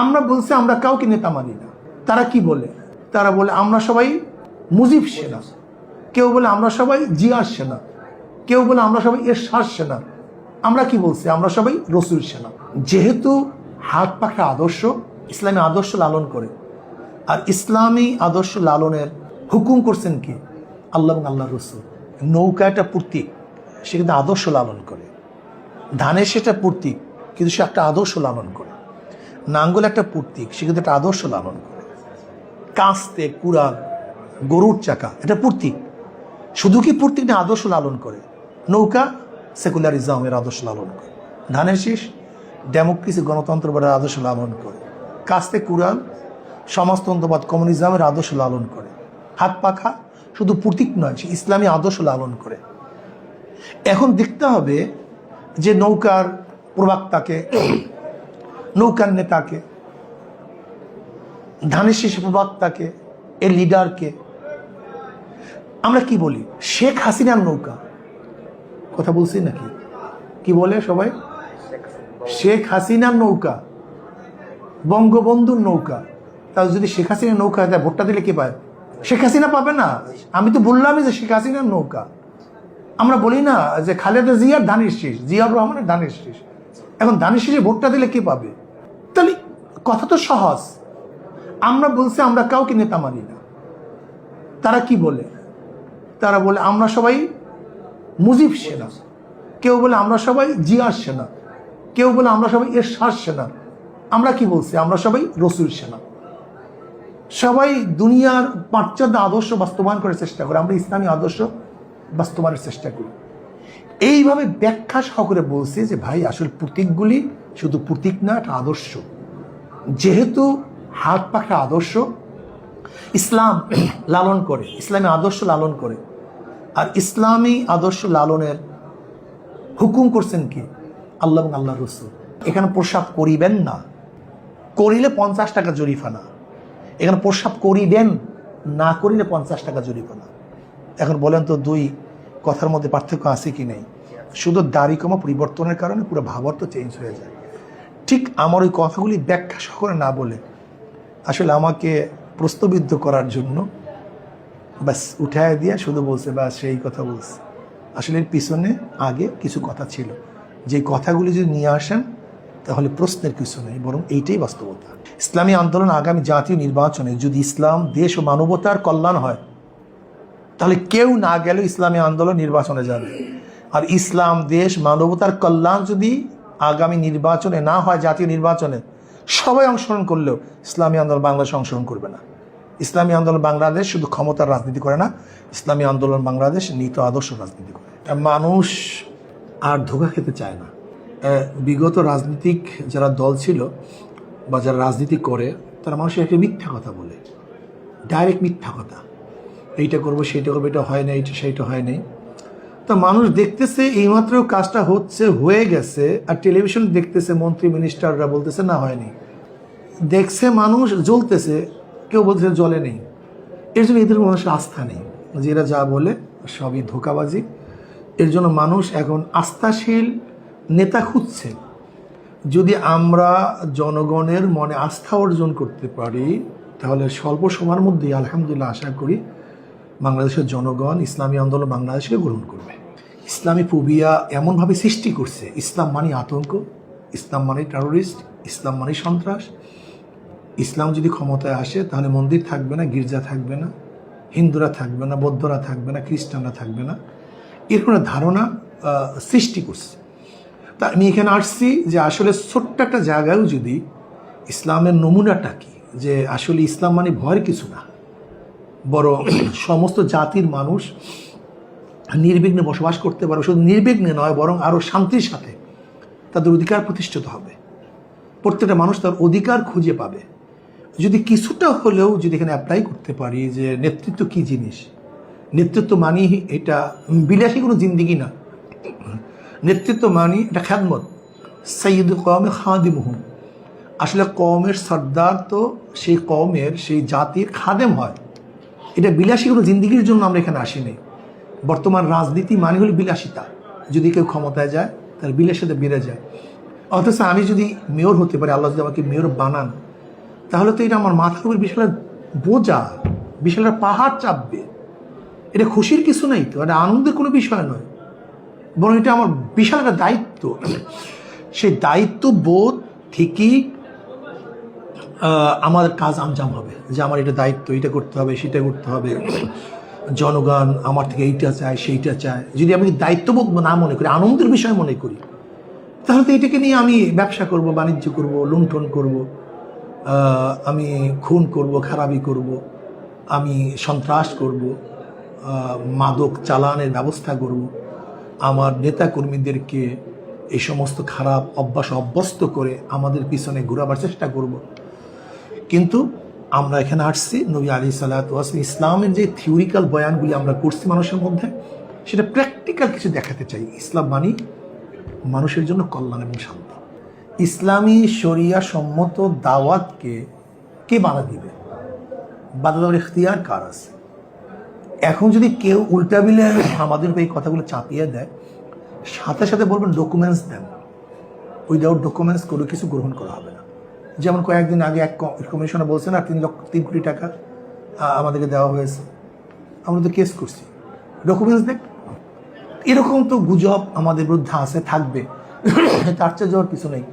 আমরা বলছি আমরা কাউকে নেতা মানি না। তারা কি বলে? তারা বলে আমরা সবাই মুজিব সেনা, কেউ বলে আমরা সবাই জিয়ার সেনা, কেউ বলে আমরা সবাই এরশাদ সেনা। আমরা কি বলছি? আমরা সবাই রসুল সেনা। যেহেতু হাত পাখা আদর্শ ইসলামী আদর্শ লালন করে, আর ইসলামী আদর্শ লালনের হুকুম করছেন কি? আল্লাহ এবং আল্লাহ রসুল। নৌকা একটা প্রতীক, সে কিন্তু আদর্শ লালন করে। ধানের সেটা প্রতীক, কিন্তু সে একটা আদর্শ লালন করে। নাঙ্গল একটা প্রতীক, সে কিন্তু একটা আদর্শ লালন করে। কাস্তে, কুড়াল, গরুর চাকা এটা প্রতীক। শুধু কি প্রতীক না, আদর্শ লালন করে। নৌকা সেকুলারিজমের আদর্শ লালন করে। ধানের শীষ ডেমোক্রেসি গণতন্ত্রবাদের আদর্শ লালন করে। কাস্তে, কুড়াল সমাজতন্ত্রবাদ কমিউনিজমের আদর্শ লালন করে। হাত পাখা শুধু প্রতীক নয়, সে ইসলামী আদর্শ লালন করে। এখন দেখতে হবে যে নৌকার প্রবক্তাকে, নৌকার নেতাকে, ধানের শীষ প্রবক্তাকে, এর লিডারকে আমরা কি বলি? শেখ হাসিনার নৌকা কথা বলছি নাকি? কি বলে সবাই? শেখ হাসিনার নৌকা, বঙ্গবন্ধুর নৌকা। তাহলে যদি শেখ হাসিনার নৌকা হয়, ভোটটা দিলে কি পায়? শেখ হাসিনা পাবে না। আমি তো বললামই যে শেখ হাসিনার নৌকা। আমরা বলি না যে খালেদা জিয়ার ধানের শীষ, জিয়াউর রহমানের ধানের শীষ। এখন ধানের শীষে ভোটটা দিলে কে পাবে? তাহলে কথা তো সহজ। আমরা বলছি আমরা কাউকে নেতা মানি না। তারা কি বলে? তারা বলে আমরা সবাই মুজিব সেনা, কেউ বলে আমরা সবাই জিয়ার সেনা, কেউ বলে আমরা সবাই এরশাদ সেনা। আমরা কি বলছি? আমরা সবাই রসুল সেনা। সবাই দুনিয়ার পাশ্চাত্য আদর্শ বাস্তবায়ন করার চেষ্টা করে, আমরা ইসলামী আদর্শ বাস্তবায়নের চেষ্টা করি। এইভাবে ব্যাখ্যা সহকারে বলছে যে ভাই আসলে প্রতীকগুলি শুধু প্রতীক না, একটা আদর্শ। যেহেতু হাত পাখা আদর্শ ইসলাম লালন করে, ইসলামী আদর্শ লালন করে, আর ইসলামী আদর্শ লালনের হুকুম করছেন কি? আল্লাহ এবং আল্লাহ রসুল। এখানে প্রস্রাব করিবেন না, করিলে 50 টাকা জরিমানা। এখানে প্রস্রাব করিবেন, না করিলে 50 টাকা জরিমানা। এখন বলেন তো দুই কথার মধ্যে পার্থক্য আছে কি নেই? শুধু দাড়ি কমা পরিবর্তনের কারণে পুরো ভাবার্থ চেঞ্জ হয়ে যায়। ঠিক আমার ওই কথাগুলি ব্যাখ্যা সহকারে না বলে আসলে আমাকে প্রশ্নবিদ্ধ করার জন্য ব্যাস উঠায় দিয়ে শুধু বলছে ব্যাস সেই কথা বলছে। আসলে এর পিছনে আগে কিছু কথা ছিল, যে কথাগুলি যদি নিয়ে আসেন তাহলে প্রশ্নের কিছু নেই, বরং এইটাই বাস্তবতা। ইসলামী আন্দোলন আগামী জাতীয় নির্বাচনে যদি ইসলাম, দেশ ও মানবতার কল্যাণ হয়, তাহলে কেউ না গেলেও ইসলামী আন্দোলন নির্বাচনে যাবে। আর ইসলাম, দেশ, মানবতার কল্যাণ যদি আগামী নির্বাচনে না হয়, জাতীয় নির্বাচনে সবাই অংশগ্রহণ করলেও ইসলামী আন্দোলন বাংলাদেশ অংশগ্রহণ করবে না। ইসলামী আন্দোলন বাংলাদেশ শুধু ক্ষমতার রাজনীতি করে না, ইসলামী আন্দোলন বাংলাদেশ নীত আদর্শ রাজনীতি করে। মানুষ আর ধোঁকা খেতে চায় না। বিগত রাজনীতিক যারা দল ছিল বা যারা রাজনীতি করে, তারা মানুষের একটা মিথ্যা কথা বলে, ডাইরেক্ট মিথ্যা কথা। এইটা করবো, সেইটা করবো, এটা হয় না, এইটা সেইটা হয় নাই। তো মানুষ দেখতেছে এইমাত্র কাজটা হচ্ছে, হয়ে গেছে, আর টেলিভিশন দেখতেছে, মন্ত্রী মিনিস্টাররা বলতেছে না হয়নি। দেখছে মানুষ জ্বলতেছে, কেউ বলতেছে জ্বলে নেই। এর জন্য এদের মানুষের আস্থা নেই, যে এরা যা বলে সবই ধোঁকাবাজি। এর জন্য মানুষ এখন আস্থাশীল নেতা খুঁজছে। যদি আমরা জনগণের মনে আস্থা অর্জন করতে পারি, তাহলে স্বল্প সময়ের মধ্যেই আলহামদুলিল্লাহ আশা করি বাংলাদেশের জনগণ ইসলামী আন্দোলন বাংলাদেশকে গ্রহণ করবে। ইসলামী ফোবিয়া এমনভাবে সৃষ্টি করছে, ইসলাম মানে আতঙ্ক, ইসলাম মানে টেরোরিস্ট, ইসলাম মানে সন্ত্রাস। ইসলাম যদি ক্ষমতায় আসে তাহলে মন্দির থাকবে না, গির্জা থাকবে না, হিন্দুরা থাকবে না, বৌদ্ধরা থাকবে না, খ্রিস্টানরা থাকবে না, এর কোনো ধারণা সৃষ্টি করছে। তা আমি এখানে আসছি যে আসলে ছোট্ট একটা জায়গায়ও যদি ইসলামের নমুনাটা কি, যে আসলে ইসলাম মানে ভয়ের কিছু না, বড় সমস্ত জাতির মানুষ নির্বিঘ্নে বসবাস করতে পারবে। শুধু নির্বিঘ্নে নয়, বরং আরও শান্তির সাথে তাদের অধিকার প্রতিষ্ঠিত হবে। প্রত্যেকটা মানুষ তার অধিকার খুঁজে পাবে। যদি কিছুটা হলেও যদি এখানে অ্যাপ্লাই করতে পারি যে নেতৃত্ব কী জিনিস, নেতৃত্ব মানি এটা বিলাসী কোনো জিন্দিগি না। নেতৃত্ব মানি এটা খ্যাদমত, সৈয়দ কওমে খাদিমুহুম। আসলে কওমের সর্দার তো সেই কওমের, সেই জাতির খাদেম হয়। এটা বিলাসী কোনো জিন্দিগির জন্য আমরা এখানে আসিনি। বর্তমান রাজনীতি মানে হল বিলাসিতা। যদি কেউ ক্ষমতায় যায় তার বিলাসিতা বেড়ে যায়। অথচ আমি যদি মেয়র হতে পারি, আল্লাহ যদি আমাকে মেয়র বানান, তাহলে তো এটা আমার মাথার উপর বিশাল বোঝা, বিশাল পাহাড় চাপবে। এটা খুশির কিছু নাই তো, এটা আনন্দের কোনো বিষয় নয়, বরং এটা আমার বিশাল একটা দায়িত্ব। সেই দায়িত্ব বোধ থেকেই আমাদের কাজ আঞ্জাম হবে, যে আমার এটা দায়িত্ব, এটা করতে হবে, সেটা করতে হবে, জনগণ আমার থেকে এইটা চায় সেইটা চায়। যদি আমি দায়িত্ববোধ না মনে করি, আনন্দের বিষয় মনে করি, তাহলে তো এটাকে নিয়ে আমি ব্যবসা করব, বাণিজ্য করব, লুণ্ঠন করব, আমি খুন করব, খারাপি করব, আমি সন্ত্রাস করব, মাদক চালানের ব্যবস্থা করব, আমার নেতাকর্মীদেরকে এই সমস্ত খারাপ অভ্যাস অভ্যস্ত করে আমাদের পিছনে ঘোরাবার চেষ্টা করব। কিন্তু আমরা এখানে আসছি নবী আলী সাল্লাল্লাহু আলাইহি ওয়াসাল্লাম ইসলামের যে থিওরিক্যাল বয়ানগুলি আমরা করছি মানুষের মধ্যে, সেটা প্র্যাকটিক্যাল কিছু দেখাতে চাই। ইসলাম মানি মানুষের জন্য কল্যাণ এবং শান্তি। ইসলামী শরিয়া সম্মত দাওয়াতকে কে বাধা দিবে? বাধা দেওয়ার ইখতিয়ার কার আছে? এখন যদি কেউ উল্টা বিলে আমাদের উপর এই কথাগুলো চাপিয়ে দেয়, সাথে সাথে বলবেন ডকুমেন্টস দেন, উইদাউট ডকুমেন্টস কোনো কিছু গ্রহণ করা হবে না। যেমন কয়েকদিন আগে এক কমিশনে বলছেন আর 3 কোটি টাকা আমাদেরকে দেওয়া হয়েছে, আমরা তো কেস করছি, ডকুমেন্টস দেখ। এরকম তো গুজব আমাদের বিরুদ্ধে আছে, থাকবে, তার চেয়ে যাওয়ার কিছু নেই।